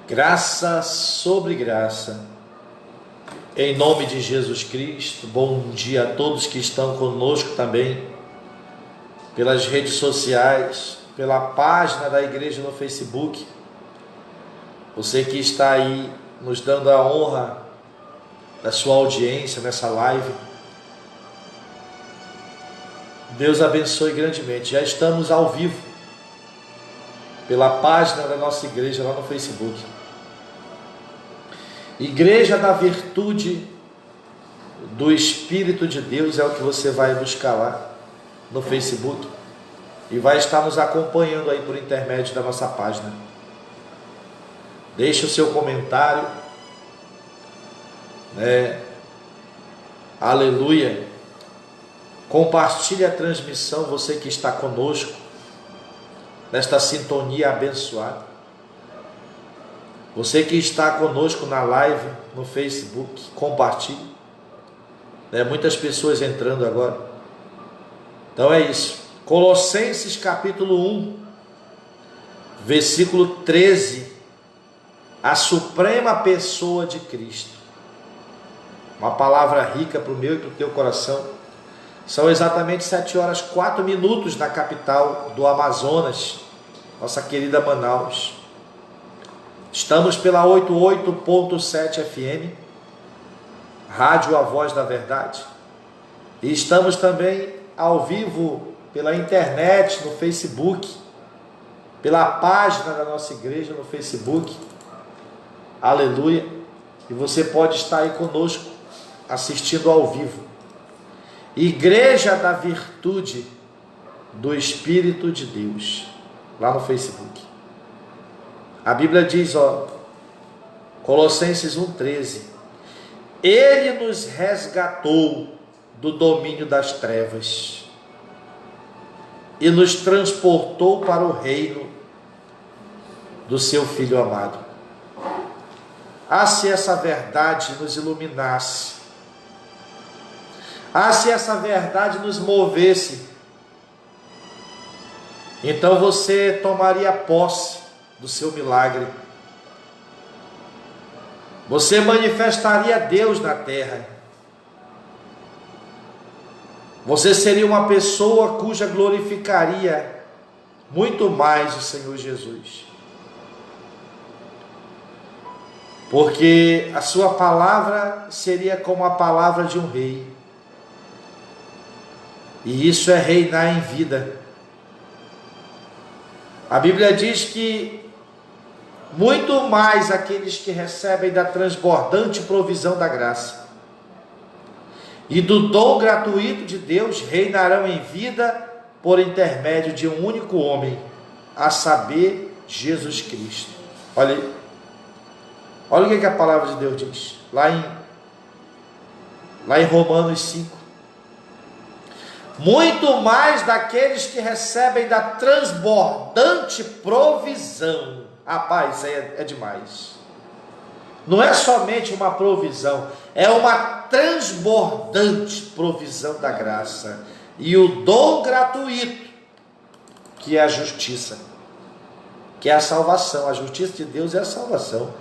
Graça sobre graça, em nome de Jesus Cristo. Bom dia a todos que estão conosco também, pelas redes sociais, pela página da igreja no Facebook. Você que está aí nos dando a honra da sua audiência nessa live. Deus abençoe grandemente. Já estamos ao vivo pela página da nossa igreja lá no Facebook. Igreja da Virtude do Espírito de Deus é o que você vai buscar lá no Facebook e vai estar nos acompanhando aí por intermédio da nossa página. Deixe o seu comentário, aleluia. Compartilhe a transmissão, você que está conosco nesta sintonia abençoada. Você que está conosco na live no Facebook, compartilhe. Muitas pessoas entrando agora. Então é isso. Colossenses capítulo 1, versículo 13. A suprema pessoa de Cristo. Uma palavra rica para o meu e para o teu coração. São exatamente 7h04 na capital do Amazonas, nossa querida Manaus. Estamos pela 88.7 FM, Rádio A Voz da Verdade. E estamos também ao vivo pela internet, no Facebook, pela página da nossa igreja no Facebook. Aleluia. E você pode estar aí conosco, assistindo ao vivo. Igreja da Virtude do Espírito de Deus, lá no Facebook. A Bíblia diz, Colossenses 1,13: Ele nos resgatou do domínio das trevas e nos transportou para o reino do seu Filho amado. Se essa verdade nos iluminasse, se essa verdade nos movesse, então você tomaria posse do seu milagre. Você manifestaria Deus na terra. Você seria uma pessoa cuja glorificaria muito mais o Senhor Jesus. Porque a sua palavra seria como a palavra de um rei. E isso é reinar em vida. A Bíblia diz que muito mais aqueles que recebem da transbordante provisão da graça e do dom gratuito de Deus reinarão em vida por intermédio de um único homem, a saber, Jesus Cristo. Olha aí. Olha o que a palavra de Deus diz, lá em Romanos 5. Muito mais daqueles que recebem da transbordante provisão. Rapaz, isso aí é demais. Não é somente uma provisão, é uma transbordante provisão da graça. E o dom gratuito, que é a justiça, que é a salvação. A justiça de Deus é a salvação.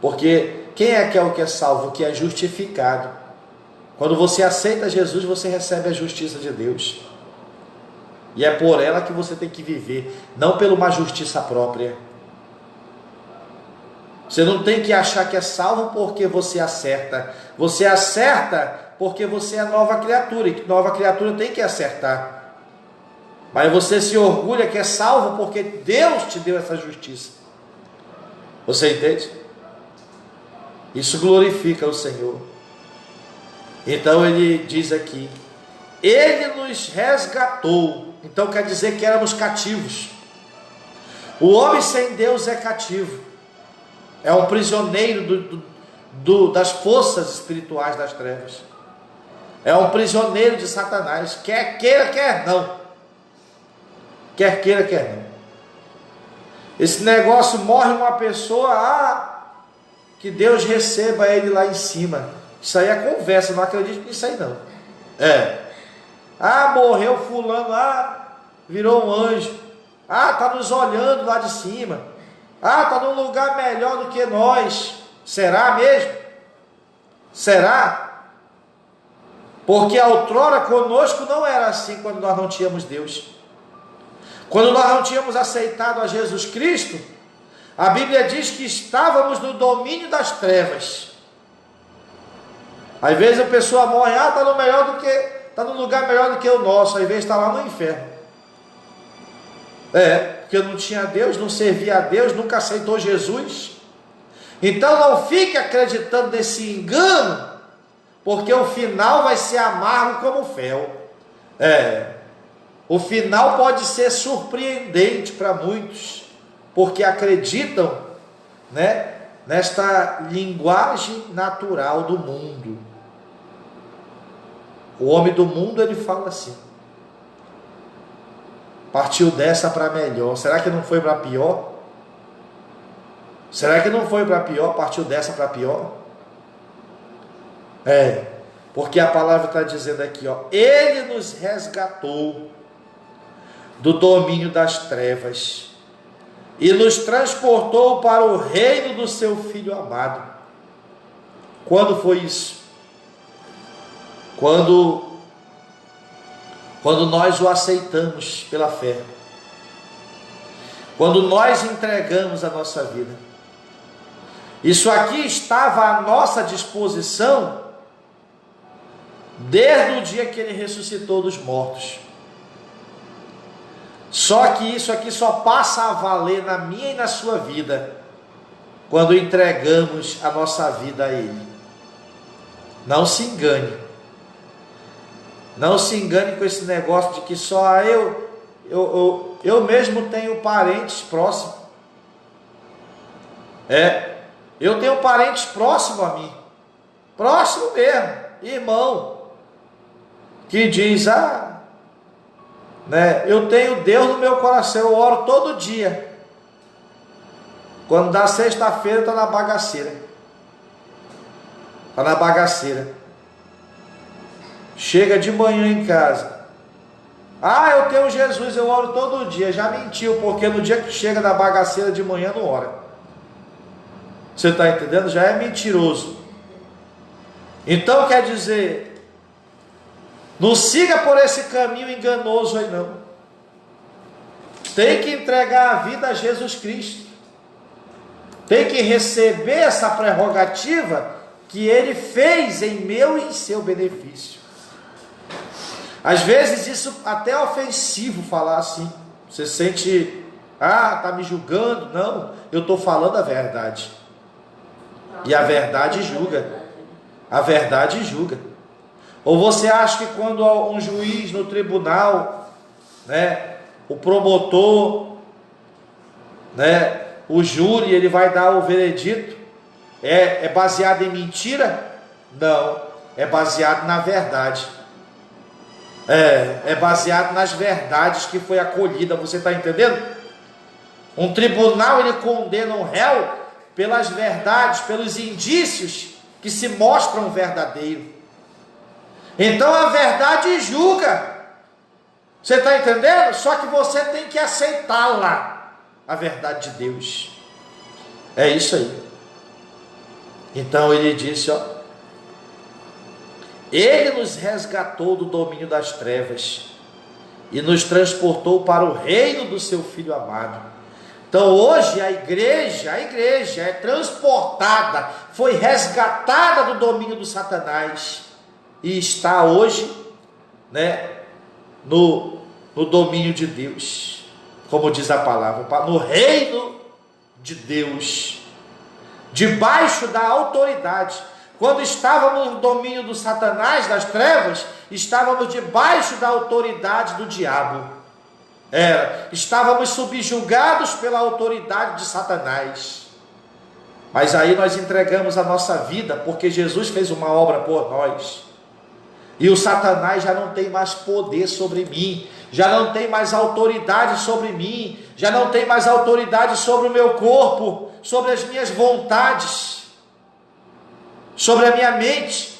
Porque quem é que é salvo? O que é justificado. Quando você aceita Jesus, você recebe a justiça de Deus. E é por ela que você tem que viver, não por uma justiça própria. Você não tem que achar que é salvo porque você acerta. Você acerta porque você é nova criatura, e nova criatura tem que acertar. Mas você se orgulha que é salvo porque Deus te deu essa justiça. Você entende? Isso glorifica o Senhor. Então ele diz aqui: Ele nos resgatou. Então quer dizer que éramos cativos. O homem sem Deus é cativo. É um prisioneiro das forças espirituais das trevas. É um prisioneiro de Satanás. Quer queira, quer não. Quer queira, quer não. Esse negócio, morre uma pessoa, que Deus receba ele lá em cima. Isso aí é conversa, não acredito nisso aí não. Morreu fulano, virou um anjo. Está nos olhando lá de cima. Ah, está num lugar melhor do que nós. Será mesmo? Será? Porque outrora conosco não era assim quando nós não tínhamos Deus. Quando nós não tínhamos aceitado a Jesus Cristo, a Bíblia diz que estávamos no domínio das trevas. Às vezes a pessoa morre, está num lugar melhor do que o nosso, às vezes está lá no inferno. Porque não tinha Deus, não servia a Deus, nunca aceitou Jesus. Então não fique acreditando nesse engano, porque o final vai ser amargo como fel. O final pode ser surpreendente para muitos, porque acreditam, nesta linguagem natural do mundo. O homem do mundo, ele fala assim: partiu dessa para melhor. Será que não foi para pior? Será que não foi para pior? Partiu dessa para pior? Porque a palavra está dizendo aqui, Ele nos resgatou do domínio das trevas e nos transportou para o reino do seu Filho amado. Quando foi isso? Quando nós o aceitamos pela fé. Quando nós entregamos a nossa vida. Isso aqui estava à nossa disposição desde o dia que Ele ressuscitou dos mortos. Só que isso aqui só passa a valer na minha e na sua vida quando entregamos a nossa vida a Ele. Não se engane. Não se engane com esse negócio de que só eu mesmo tenho parentes próximos. Eu tenho parentes próximos a mim. Próximo mesmo, irmão. Que diz, eu tenho Deus no meu coração, eu oro todo dia. Quando dá sexta-feira, está na bagaceira. Está na bagaceira. Chega de manhã em casa. Eu tenho Jesus, eu oro todo dia. Já mentiu, porque no dia que chega da bagaceira de manhã não ora. Você está entendendo? Já é mentiroso. Então quer dizer, não siga por esse caminho enganoso aí não. Tem que entregar a vida a Jesus Cristo. Tem que receber essa prerrogativa que Ele fez em meu e em seu benefício. Às vezes isso até é ofensivo falar assim. Você sente, está me julgando. Não, eu estou falando a verdade. E a verdade julga. A verdade julga. Ou você acha que quando um juiz no tribunal, o promotor, o júri, ele vai dar o veredito, é baseado em mentira? Não, é baseado na verdade. É baseado nas verdades que foi acolhida. Você está entendendo? Um tribunal, ele condena um réu pelas verdades, pelos indícios que se mostram verdadeiros. Então a verdade julga. Você está entendendo? Só que você tem que aceitá-la, a verdade de Deus. É isso aí. Então ele disse, Ele nos resgatou do domínio das trevas e nos transportou para o reino do seu Filho amado. Então hoje a igreja é transportada, foi resgatada do domínio do Satanás e está hoje, no domínio de Deus, como diz a palavra, no reino de Deus, debaixo da autoridade. Quando estávamos no domínio do Satanás, das trevas, estávamos debaixo da autoridade do diabo. Estávamos subjugados pela autoridade de Satanás. Mas aí nós entregamos a nossa vida, porque Jesus fez uma obra por nós. E o Satanás já não tem mais poder sobre mim, já não tem mais autoridade sobre mim, já não tem mais autoridade sobre o meu corpo, sobre as minhas vontades, sobre a minha mente.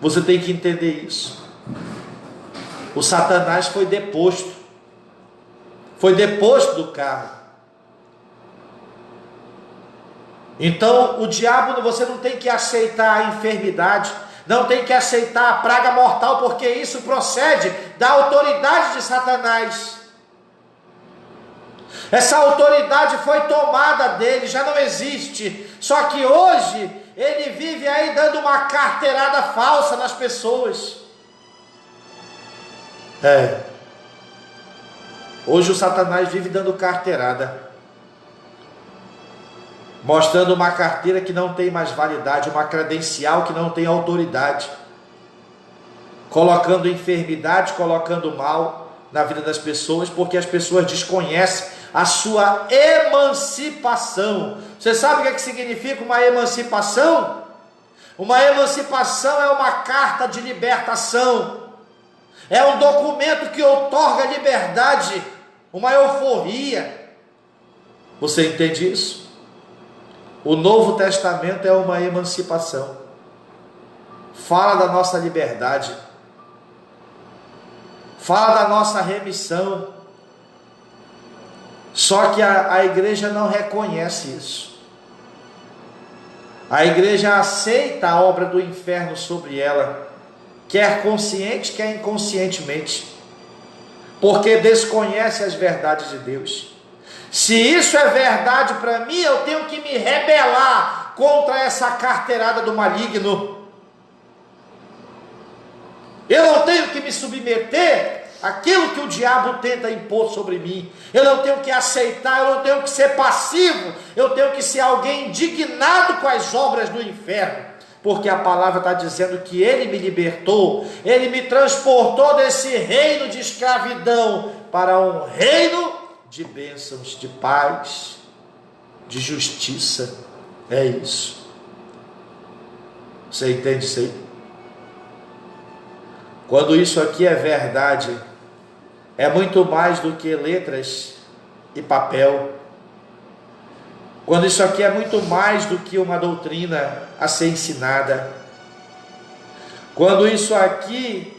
Você tem que entender isso. O Satanás foi deposto do carro. Então o diabo, você não tem que aceitar a enfermidade, não tem que aceitar a praga mortal, porque isso procede da autoridade de Satanás. Essa autoridade foi tomada dele, já não existe. Só que hoje ele vive aí dando uma carteirada falsa nas pessoas. Hoje o Satanás vive dando carteirada, mostrando uma carteira que não tem mais validade, uma credencial que não tem autoridade, colocando enfermidade, colocando mal na vida das pessoas, porque as pessoas desconhecem a sua emancipação. Você sabe o que significa uma emancipação? Uma emancipação é uma carta de libertação, é um documento que outorga liberdade, uma euforia. Você entende isso? O Novo Testamento é uma emancipação, fala da nossa liberdade, fala da nossa remissão. Só que a igreja não reconhece isso. A igreja aceita a obra do inferno sobre ela, quer consciente, quer inconscientemente, porque desconhece as verdades de Deus. Se isso é verdade para mim, eu tenho que me rebelar contra essa carteirada do maligno. Eu não tenho que me submeter àquilo que o diabo tenta impor sobre mim. Eu não tenho que aceitar, eu não tenho que ser passivo, eu tenho que ser alguém indignado com as obras do inferno. Porque a palavra está dizendo que Ele me libertou, Ele me transportou desse reino de escravidão para um reino de bênçãos, de paz, de justiça. É isso. Você entende isso aí? Quando isso aqui é verdade, é muito mais do que letras e papel. Quando isso aqui é muito mais do que uma doutrina a ser ensinada. Quando isso aqui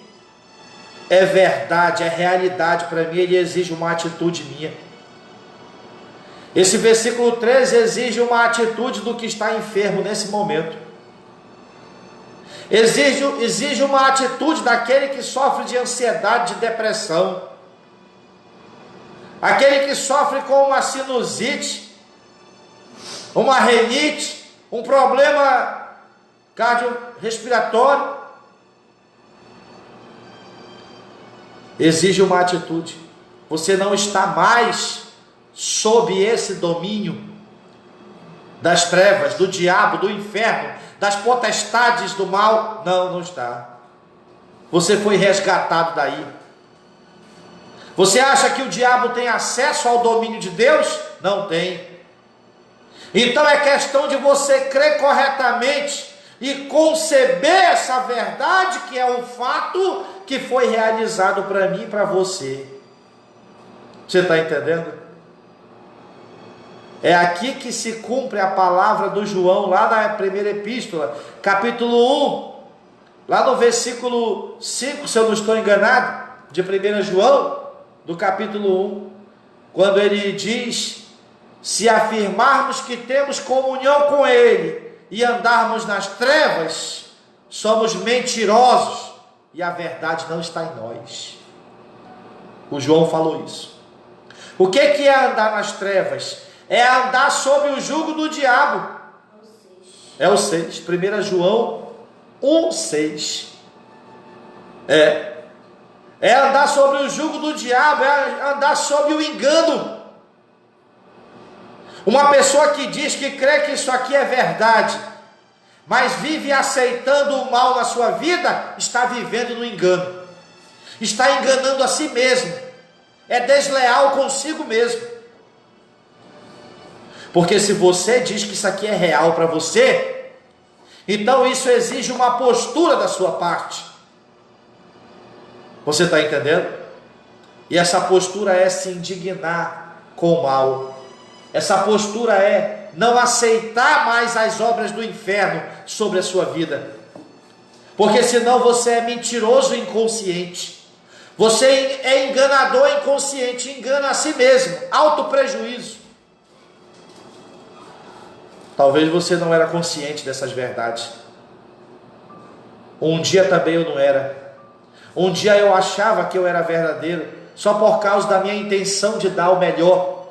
é verdade, é realidade para mim, ele exige uma atitude minha. Esse versículo 13 exige uma atitude do que está enfermo nesse momento. Exige uma atitude daquele que sofre de ansiedade, de depressão. Aquele que sofre com uma sinusite, uma renite, um problema cardiorrespiratório. Exige uma atitude. Você não está mais sob esse domínio das trevas, do diabo, do inferno, das potestades do mal. Não está. Você foi resgatado daí. Você acha que o diabo tem acesso ao domínio de Deus? Não tem. Então é questão de você crer corretamente e conceber essa verdade, que é um fato que foi realizado para mim e para você. Você está entendendo? É aqui que se cumpre a palavra do João, lá na primeira epístola, capítulo 1, lá no versículo 5, se eu não estou enganado, de 1 João, do capítulo 1, quando ele diz: se afirmarmos que temos comunhão com Ele e andarmos nas trevas, somos mentirosos e a verdade não está em nós. O João falou isso. O que é andar nas trevas? É andar sob o jugo do diabo. É o 6, 1 João 1,6. É andar sobre o jugo do diabo, é andar sob o engano. Uma pessoa que diz que crê que isso aqui é verdade, mas vive aceitando o mal na sua vida, está vivendo no engano, está enganando a si mesmo, é desleal consigo mesmo. Porque se você diz que isso aqui é real para você, então isso exige uma postura da sua parte. Você está entendendo? E essa postura é se indignar com o mal. Essa postura é não aceitar mais as obras do inferno sobre a sua vida. Porque senão você é mentiroso inconsciente. Você é enganador inconsciente, engana a si mesmo, auto prejuízo. Talvez você não era consciente dessas verdades. Um dia também eu não era. Um dia eu achava que eu era verdadeiro, só por causa da minha intenção de dar o melhor.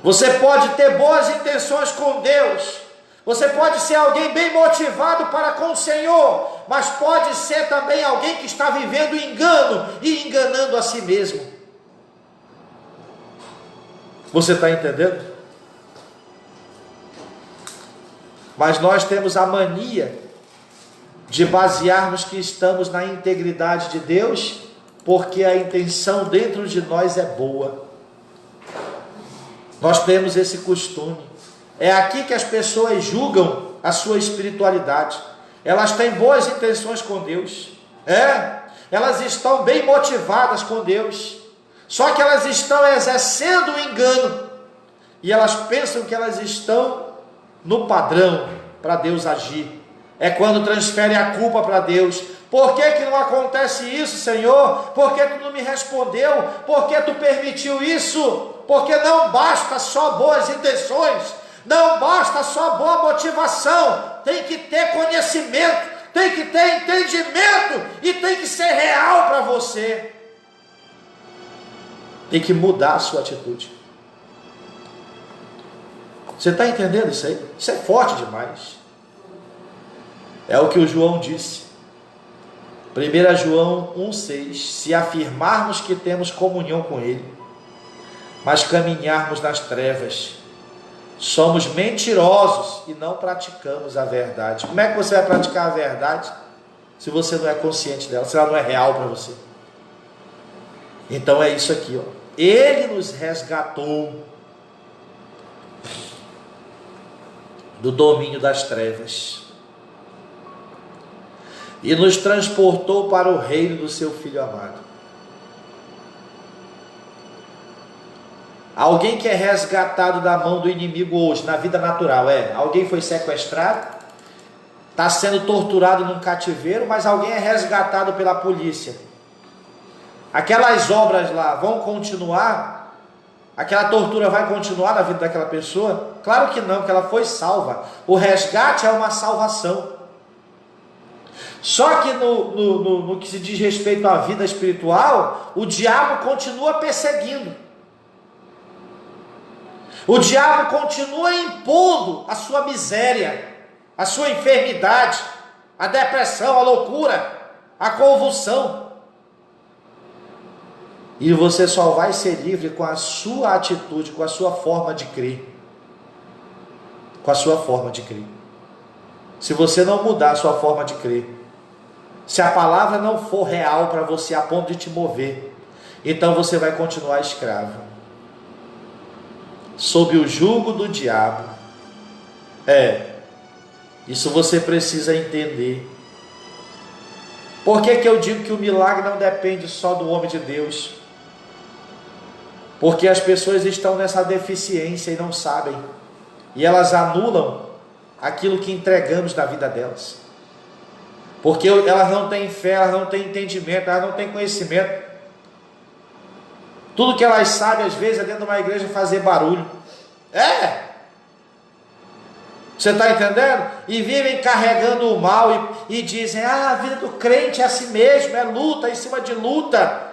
Você pode ter boas intenções com Deus, você pode ser alguém bem motivado para com o Senhor, mas pode ser também alguém que está vivendo engano e enganando a si mesmo. Você está entendendo? Mas nós temos a mania de basearmos que estamos na integridade de Deus, porque a intenção dentro de nós é boa. Nós temos esse costume. É aqui que as pessoas julgam a sua espiritualidade. Elas têm boas intenções com Deus. Elas estão bem motivadas com Deus. Só que elas estão exercendo o engano. E elas pensam que elas estão no padrão para Deus agir. É quando transferem a culpa para Deus. Por que que não acontece isso, Senhor? Por que tu não me respondeu? Por que tu permitiu isso? Porque não basta só boas intenções, não basta só boa motivação, tem que ter conhecimento, tem que ter entendimento e tem que ser real para você. Tem que mudar a sua atitude. Você está entendendo isso aí? Isso é forte demais. É o que o João disse. 1 João 1,6: se afirmarmos que temos comunhão com Ele, mas caminharmos nas trevas, somos mentirosos e não praticamos a verdade. Como é que você vai praticar a verdade se você não é consciente dela, se ela não é real para você? Então é isso aqui, ó. Ele nos resgatou do domínio das trevas e nos transportou para o reino do seu Filho amado. Alguém que é resgatado da mão do inimigo hoje, na vida natural, alguém foi sequestrado, está sendo torturado num cativeiro, mas alguém é resgatado pela polícia. Aquelas obras lá vão continuar? Aquela tortura vai continuar na vida daquela pessoa? Claro que não, porque ela foi salva. O resgate é uma salvação. Só que no que se diz respeito à vida espiritual, o diabo continua perseguindo. O diabo continua impondo a sua miséria, a sua enfermidade, a depressão, a loucura, a convulsão. E você só vai ser livre com a sua atitude, com a sua forma de crer. Com a sua forma de crer. Se você não mudar a sua forma de crer, se a palavra não for real para você a ponto de te mover, então você vai continuar escravo, sob o jugo do diabo. Isso você precisa entender. Por que que eu digo que o milagre não depende só do homem de Deus? Porque as pessoas estão nessa deficiência e não sabem, e elas anulam aquilo que entregamos na vida delas, porque elas não têm fé, elas não têm entendimento, elas não têm conhecimento. Tudo que elas sabem às vezes é dentro de uma igreja fazer barulho. Você está entendendo? E vivem carregando o mal e dizem: a vida do crente é assim mesmo, é luta em cima de luta.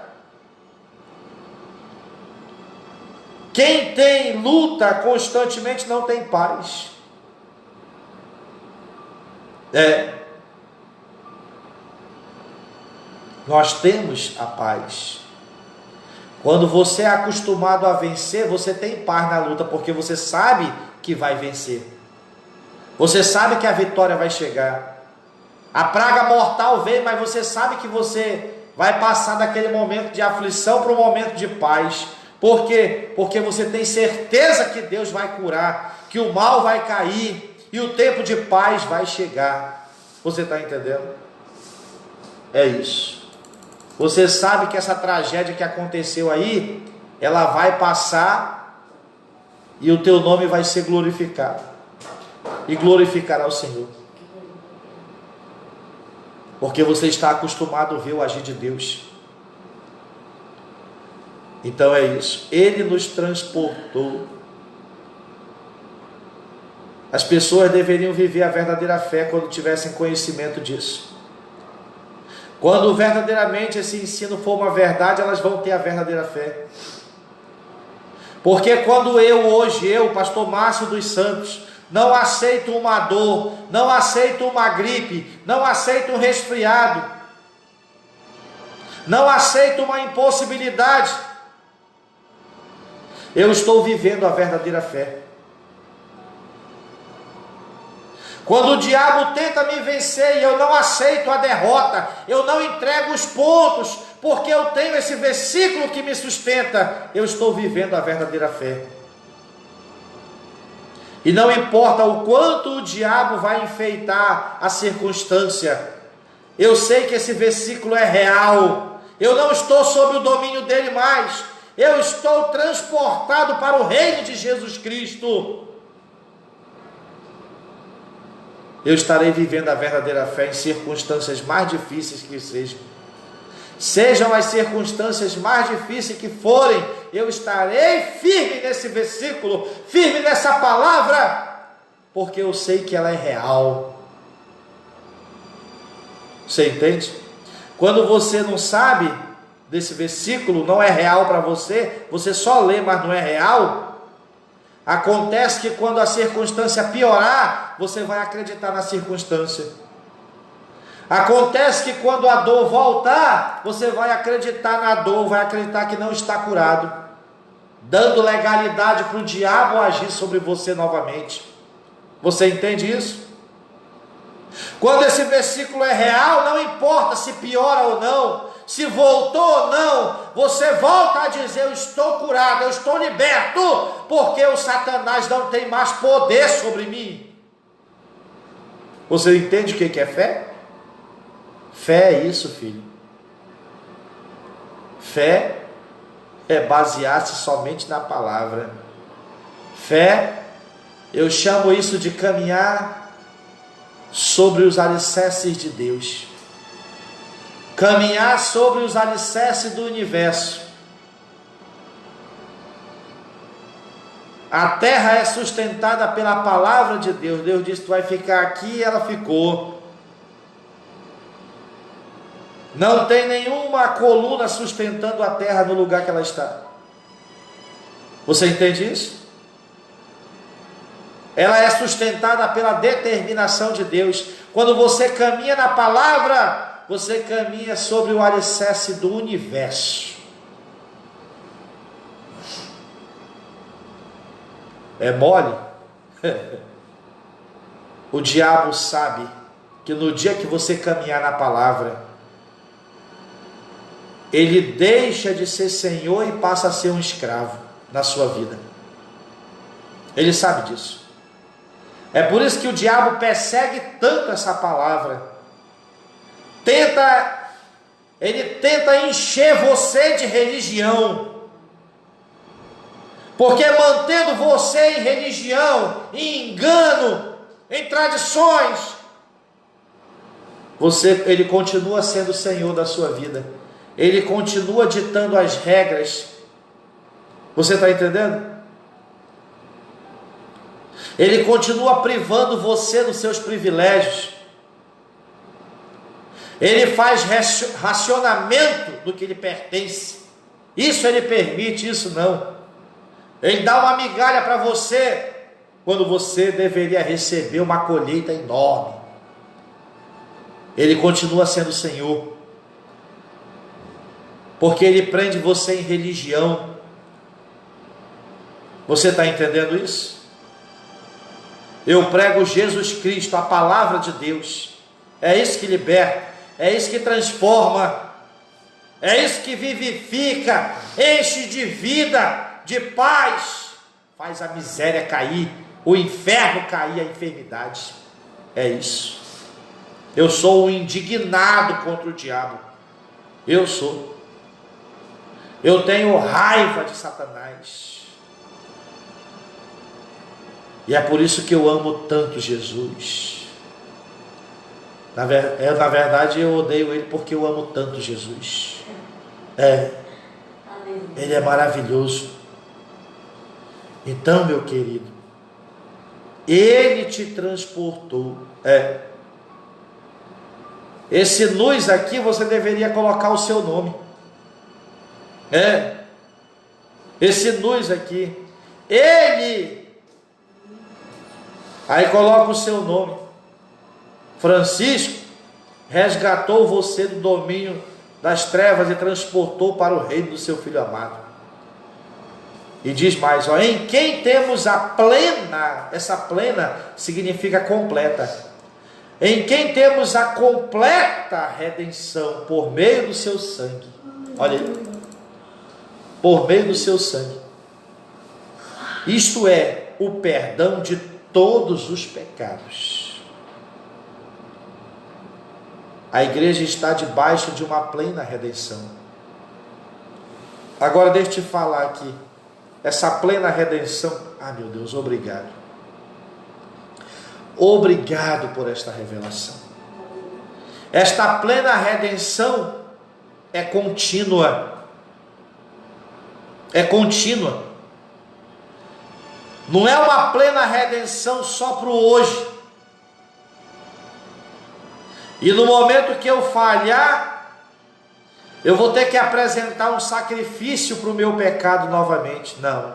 Quem tem luta constantemente não tem paz. Nós temos a paz. Quando você é acostumado a vencer, você tem paz na luta, porque você sabe que vai vencer. Você sabe que a vitória vai chegar. A praga mortal vem, mas você sabe que você vai passar daquele momento de aflição para um momento de paz. Por quê? Porque você tem certeza que Deus vai curar, que o mal vai cair e o tempo de paz vai chegar. Você está entendendo? É isso. Você sabe que essa tragédia que aconteceu aí, ela vai passar e o teu nome vai ser glorificado, e glorificará o Senhor, porque você está acostumado a ver o agir de Deus. Então é isso. Ele nos transportou As pessoas deveriam viver a verdadeira fé quando tivessem conhecimento disso. Quando verdadeiramente esse ensino for uma verdade, elas vão ter a verdadeira fé. Porque quando eu, pastor Márcio dos Santos, não aceito uma dor, não aceito uma gripe, não aceito um resfriado, não aceito uma impossibilidade, eu estou vivendo a verdadeira fé. Quando o diabo tenta me vencer e eu não aceito a derrota, eu não entrego os pontos, porque eu tenho esse versículo que me sustenta, eu estou vivendo a verdadeira fé. E não importa o quanto o diabo vai enfeitar a circunstância, eu sei que esse versículo é real, eu não estou sob o domínio dele mais, eu estou transportado para o reino de Jesus Cristo. Eu estarei vivendo a verdadeira fé em circunstâncias mais difíceis que sejam. Sejam as circunstâncias mais difíceis que forem, eu estarei firme nesse versículo, firme nessa palavra, porque eu sei que ela é real. Você entende? Quando você não sabe desse versículo, não é real para você, você só lê, mas não é real. Acontece que quando a circunstância piorar, você vai acreditar na circunstância. Acontece que quando a dor voltar, você vai acreditar na dor, vai acreditar que não está curado, dando legalidade para o diabo agir sobre você novamente. Você entende isso? Quando esse versículo é real, não importa se piora ou não, se voltou ou não, você volta a dizer: eu estou curado, eu estou liberto, porque o Satanás não tem mais poder sobre mim. Você entende o que é fé? Fé é isso, filho. Fé é basear-se somente na palavra. Fé, eu chamo isso de caminhar sobre os alicerces de Deus. Caminhar sobre os alicerces do universo. A terra é sustentada pela palavra de Deus. Deus disse: tu vai ficar aqui, e ela ficou. Não tem nenhuma coluna sustentando a terra no lugar que ela está. Você entende isso? Ela é sustentada pela determinação de Deus. Quando você caminha na palavra, você caminha sobre o alicerce do universo. É mole? O diabo sabe que no dia que você caminhar na palavra, ele deixa de ser senhor e passa a ser um escravo na sua vida. Ele sabe disso. É por isso que o diabo persegue tanto essa palavra. Ele tenta encher você de religião. Porque mantendo você em religião, em engano, em tradições, ele continua sendo o senhor da sua vida. Ele continua ditando as regras. Você está entendendo? Ele continua privando você dos seus privilégios. Ele faz racionamento do que lhe pertence. Isso ele permite, isso não. Ele dá uma migalha para você, quando você deveria receber uma colheita enorme. Ele continua sendo o Senhor, porque ele prende você em religião. Você está entendendo isso? Eu prego Jesus Cristo, a palavra de Deus. É isso que liberta, é isso que transforma, é isso que vivifica, enche de vida, de paz, faz a miséria cair, o inferno cair, a enfermidade. É isso. Eu sou um indignado contra o diabo. Eu sou. Eu tenho raiva de Satanás. E é por isso que eu amo tanto Jesus. Na verdade, eu odeio ele porque eu amo tanto Jesus. Ele é maravilhoso. Então, meu querido, Ele te transportou. Esse nos aqui você deveria colocar o seu nome. Esse nos aqui. Ele. Aí coloca o seu nome. Francisco resgatou você do domínio das trevas e transportou para o reino do seu Filho amado. E diz mais, em quem temos a plena, essa plena significa completa, em quem temos a completa redenção por meio do seu sangue. Olha aí, por meio do seu sangue. Isto é, o perdão de todos os pecados. A igreja está debaixo de uma plena redenção. Agora deixa eu te falar aqui, essa plena redenção, meu Deus, obrigado. Obrigado por esta revelação. Esta plena redenção é contínua. É contínua. Não é uma plena redenção só para o hoje. E no momento que eu falhar, eu vou ter que apresentar um sacrifício para o meu pecado novamente. Não.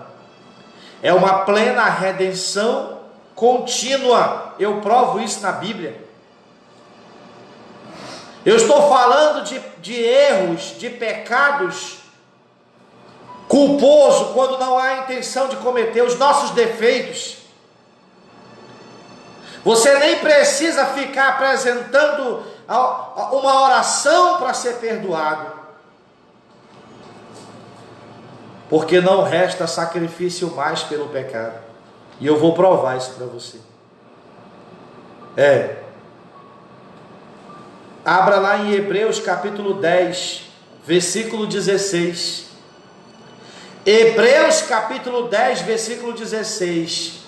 É uma plena redenção contínua. Eu provo isso na Bíblia. Eu estou falando de erros, de pecados culposo quando não há intenção de cometer, os nossos defeitos. Você nem precisa ficar apresentando uma oração para ser perdoado, porque não resta sacrifício mais pelo pecado. E eu vou provar isso para você. Abra lá em Hebreus capítulo 10, versículo 16. Hebreus capítulo 10, versículo 16.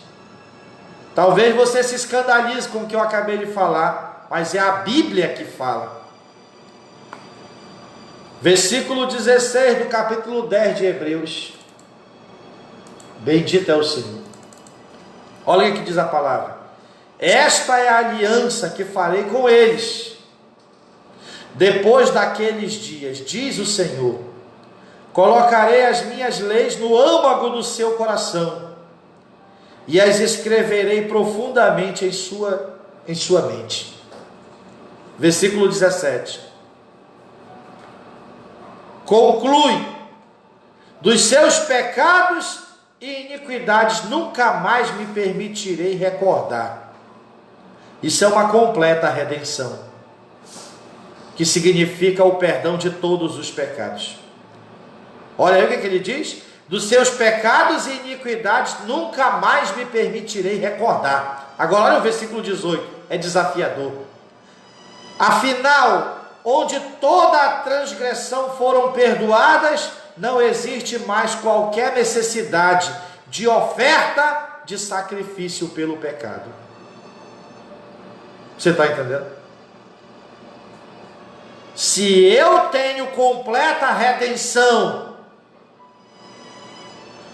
Talvez você se escandalize com o que eu acabei de falar, mas é a Bíblia que fala. Versículo 16 do capítulo 10 de Hebreus. Bendito é o Senhor. Olha o que diz a palavra. Esta é a aliança que farei com eles depois daqueles dias, diz o Senhor. Colocarei as minhas leis no âmago do seu coração e as escreverei profundamente em sua mente. Versículo 17. Conclui: dos seus pecados e iniquidades nunca mais me permitirei recordar. Isso é uma completa redenção, que significa o perdão de todos os pecados. Olha aí o que ele diz: dos seus pecados e iniquidades nunca mais me permitirei recordar. Agora olha o versículo 18, é desafiador. Afinal, onde toda a transgressão foram perdoadas, não existe mais qualquer necessidade de oferta de sacrifício pelo pecado. Você está entendendo? Se eu tenho completa redenção,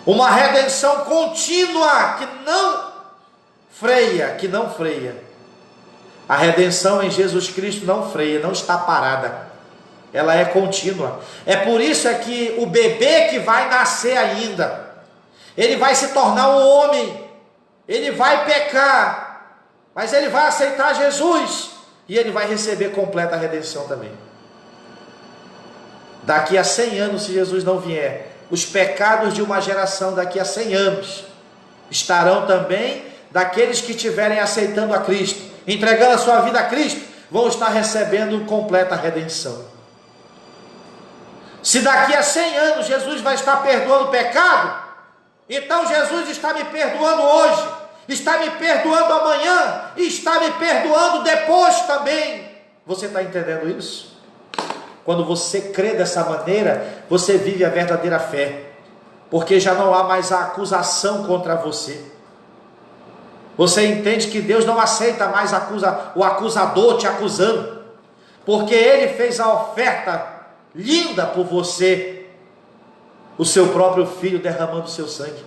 uma redenção contínua que não freia. A redenção em Jesus Cristo não freia, não está parada. Ela é contínua. É por isso que o bebê que vai nascer ainda, ele vai se tornar um homem, ele vai pecar, mas ele vai aceitar Jesus e ele vai receber completa redenção também. Daqui a 100 anos, se Jesus não vier, os pecados de uma geração daqui a 100 anos estarão também daqueles que estiverem aceitando a Cristo, entregando a sua vida a Cristo, vão estar recebendo completa redenção. Se daqui a 100 anos Jesus vai estar perdoando o pecado, então Jesus está me perdoando hoje, está me perdoando amanhã, e está me perdoando depois também. Você está entendendo isso? Quando você crê dessa maneira, você vive a verdadeira fé, porque já não há mais a acusação contra você. Você entende que Deus não aceita mais o acusador te acusando, porque Ele fez a oferta linda por você, o seu próprio Filho derramando o seu sangue.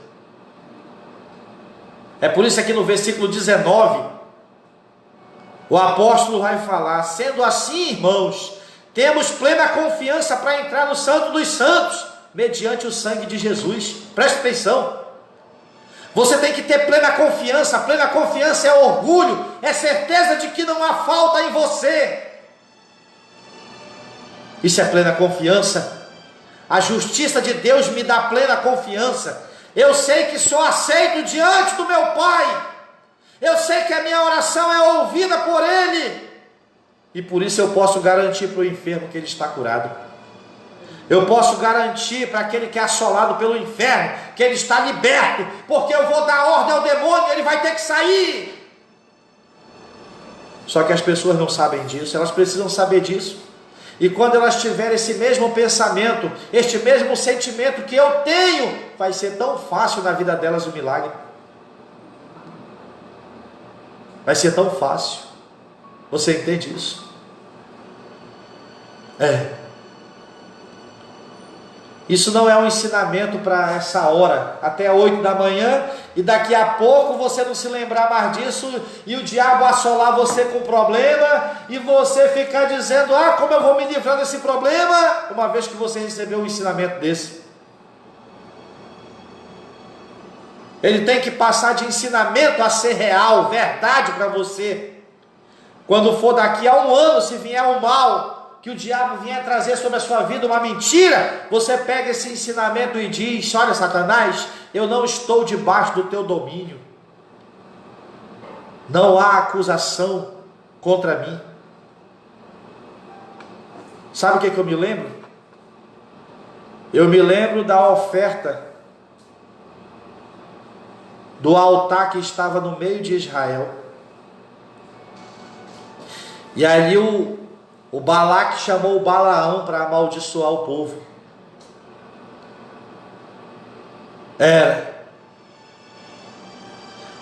É por isso que no versículo 19, o apóstolo vai falar: sendo assim, irmãos, temos plena confiança para entrar no Santo dos Santos, mediante o sangue de Jesus. Preste atenção. Você tem que ter plena confiança. Plena confiança é orgulho, é certeza de que não há falta em você. Isso é plena confiança. A justiça de Deus me dá plena confiança. Eu sei que sou aceito diante do meu Pai. Eu sei que a minha oração é ouvida por Ele. E por isso eu posso garantir para o enfermo que ele está curado. Eu posso garantir para aquele que é assolado pelo inferno que ele está liberto, porque eu vou dar ordem ao demônio e ele vai ter que sair. Só que as pessoas não sabem disso, elas precisam saber disso. E quando elas tiverem esse mesmo pensamento, este mesmo sentimento que eu tenho, vai ser tão fácil na vida delas o milagre. Vai ser tão fácil. Você entende isso? Isso não é um ensinamento para essa hora, até 8 da manhã, e daqui a pouco você não se lembrar mais disso, e o diabo assolar você com problema, e você ficar dizendo: ah, como eu vou me livrar desse problema, uma vez que você recebeu um ensinamento desse. Ele tem que passar de ensinamento a ser real, verdade para você. Quando for daqui a um ano, se vier um mal, que o diabo vier trazer sobre a sua vida uma mentira, você pega esse ensinamento e diz: olha, Satanás, eu não estou debaixo do teu domínio. Não há acusação contra mim. Sabe o que eu me lembro? Eu me lembro da oferta do altar que estava no meio de Israel. E ali o Balaque chamou o Balaão para amaldiçoar o povo.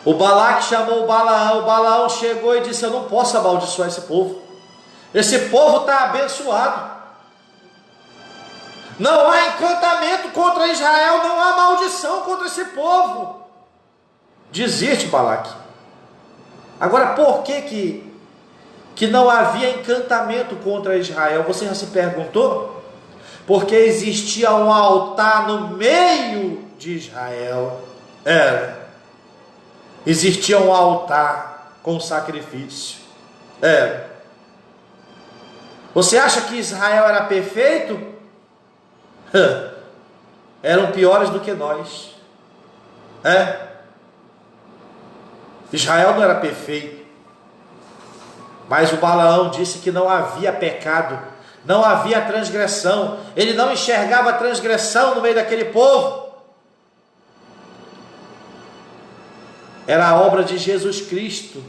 O Balaque chamou o Balaão chegou e disse: eu não posso amaldiçoar esse povo. Esse povo está abençoado. Não há encantamento contra Israel, não há maldição contra esse povo. Desiste, Balaque. Agora, por que não havia encantamento contra Israel? Você já se perguntou? Porque existia um altar no meio de Israel. Existia um altar com sacrifício. Você acha que Israel era perfeito? Eram piores do que nós. Israel não era perfeito. Mas o Balaão disse que não havia pecado, não havia transgressão. Ele não enxergava transgressão no meio daquele povo. Era a obra de Jesus Cristo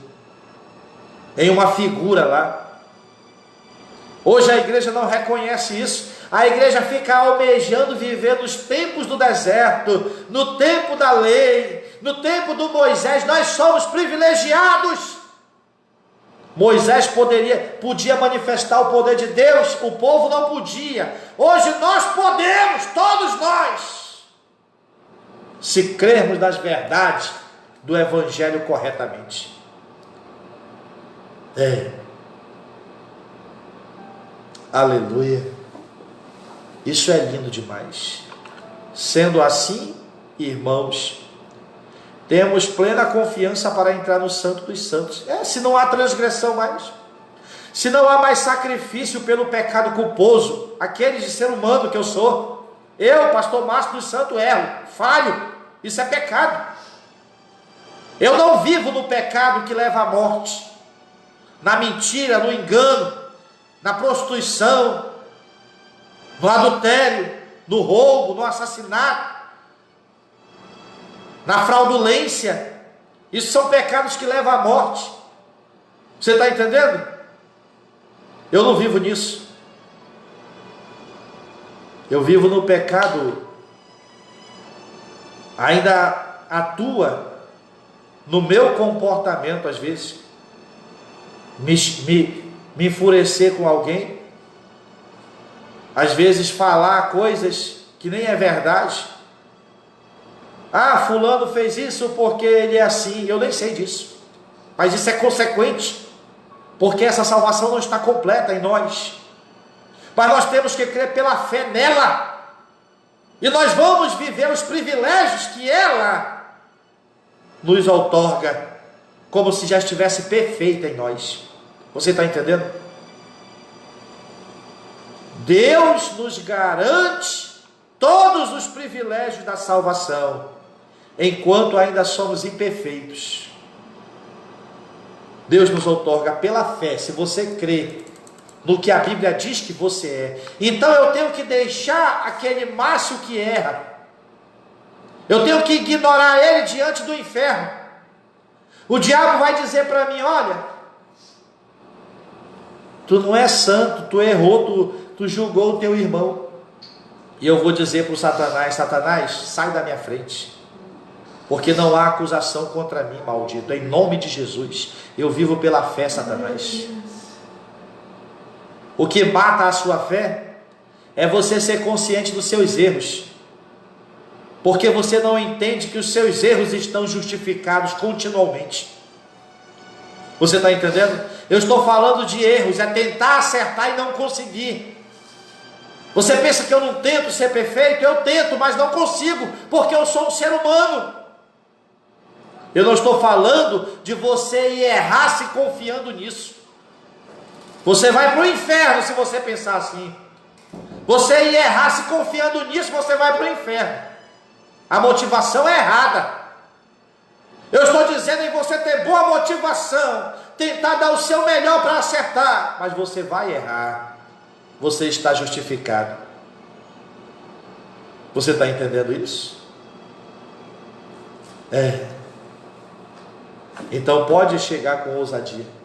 em uma figura lá. Hoje a igreja não reconhece isso. A igreja fica almejando viver nos tempos do deserto, no tempo da lei, no tempo do Moisés. Nós somos privilegiados. Moisés podia manifestar o poder de Deus, o povo não podia. Hoje nós podemos, todos nós, se crermos nas verdades do Evangelho corretamente. Aleluia. Isso é lindo demais. Sendo assim, irmãos, temos plena confiança para entrar no Santo dos Santos. Se não há transgressão mais, se não há mais sacrifício pelo pecado culposo, aquele de ser humano que eu sou, eu, pastor Márcio dos Santos, erro, falho, isso é pecado. Eu não vivo no pecado que leva à morte, na mentira, no engano, na prostituição, no adultério, no roubo, no assassinato, na fraudulência. Isso são pecados que levam à morte. Você está entendendo? Eu não vivo nisso. Eu vivo no pecado, ainda atua no meu comportamento, às vezes, me enfurecer com alguém, às vezes falar coisas que nem é verdade, Ah, fulano fez isso porque ele é assim. Eu nem sei disso. Mas isso é consequente. Porque essa salvação não está completa em nós. Mas nós temos que crer pela fé nela. E nós vamos viver os privilégios que ela nos outorga, como se já estivesse perfeita em nós. Você está entendendo? Deus nos garante todos os privilégios da salvação, enquanto ainda somos imperfeitos. Deus nos outorga pela fé, se você crê no que a Bíblia diz que você é. Então eu tenho que deixar aquele Márcio que erra, eu tenho que ignorar ele diante do inferno. O diabo vai dizer para mim: olha, tu não é santo, tu errou, tu julgou o teu irmão. E eu vou dizer para o Satanás: Satanás, sai da minha frente, porque não há acusação contra mim, maldito. Em nome de Jesus, eu vivo pela fé, Satanás. O que mata a sua fé é você ser consciente dos seus erros, porque você não entende que os seus erros estão justificados continuamente. Você está entendendo? Eu estou falando de erros, é tentar acertar e não conseguir. Você pensa que eu não tento ser perfeito? Eu tento, mas não consigo, porque eu sou um ser humano. Eu não estou falando de você ir errar se confiando nisso. Você vai para o inferno se você pensar assim. Você ir errar se confiando nisso, você vai para o inferno. A motivação é errada. Eu estou dizendo em você ter boa motivação, tentar dar o seu melhor para acertar, mas você vai errar. Você está justificado. Você está entendendo isso? Então pode chegar com ousadia.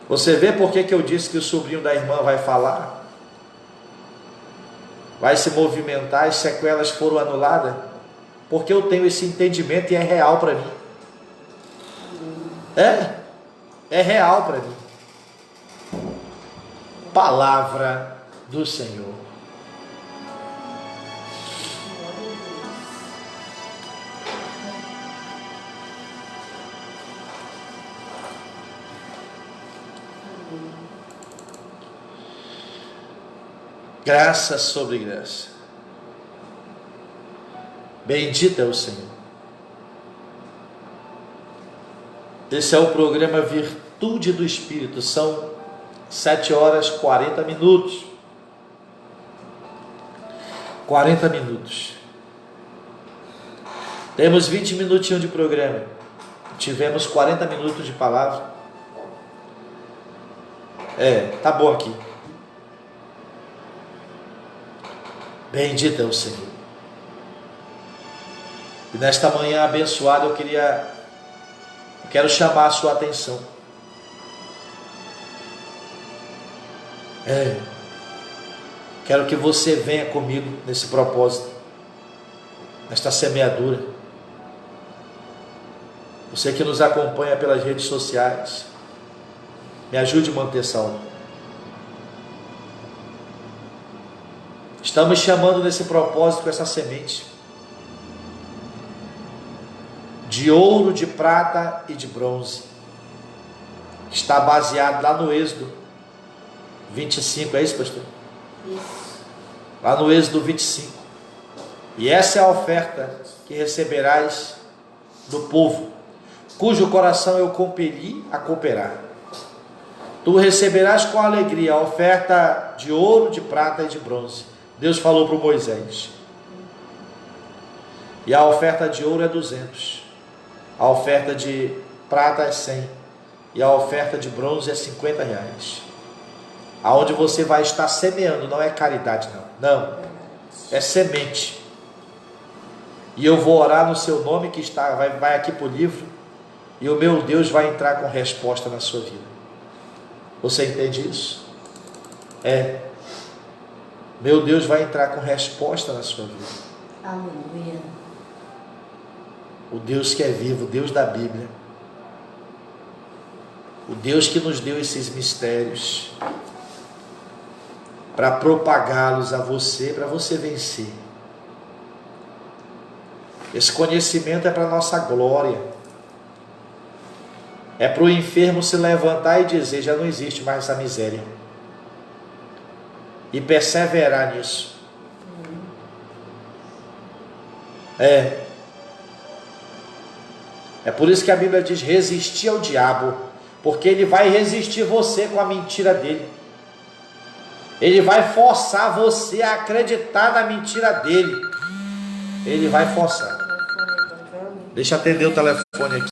Você vê por que eu disse que o sobrinho da irmã vai falar? Vai se movimentar, as sequelas foram anuladas? Porque eu tenho esse entendimento e é real para mim. É real para mim. Palavra do Senhor. Graça sobre graça. Bendito é o Senhor. Esse é o programa Virtude do Espírito. São 7h40. 40 minutos. Temos 20 minutinhos de programa. Tivemos 40 minutos de palavra. Tá bom aqui. Bendito é o Senhor. E nesta manhã abençoada eu quero chamar a sua atenção. Quero que você venha comigo nesse propósito, nesta semeadura. Você que nos acompanha pelas redes sociais, me ajude a manter salvo. Estamos chamando nesse propósito, com essa semente de ouro, de prata e de bronze. Está baseado lá no Êxodo 25, é isso, pastor? Isso. Lá no Êxodo 25. E essa é a oferta que receberás do povo, cujo coração eu compeli a cooperar. Tu receberás com alegria a oferta de ouro, de prata e de bronze. Deus falou para o Moisés. E a oferta de ouro é 200. A oferta de prata é 100. E a oferta de bronze é R$50. Aonde você vai estar semeando, não é caridade não. É semente. E eu vou orar no seu nome que está, vai aqui para o livro. E o meu Deus vai entrar com resposta na sua vida. Você entende isso? Meu Deus vai entrar com resposta na sua vida. Aleluia. O Deus que é vivo, o Deus da Bíblia. O Deus que nos deu esses mistérios para propagá-los a você, para você vencer. Esse conhecimento é para a nossa glória. É para o enfermo se levantar e dizer: já não existe mais essa miséria. E perseverar nisso. É por isso que a Bíblia diz: resistir ao diabo, porque ele vai resistir você com a mentira dele. Ele vai forçar você a acreditar na mentira dele. Ele vai forçar. Deixa eu atender o telefone aqui.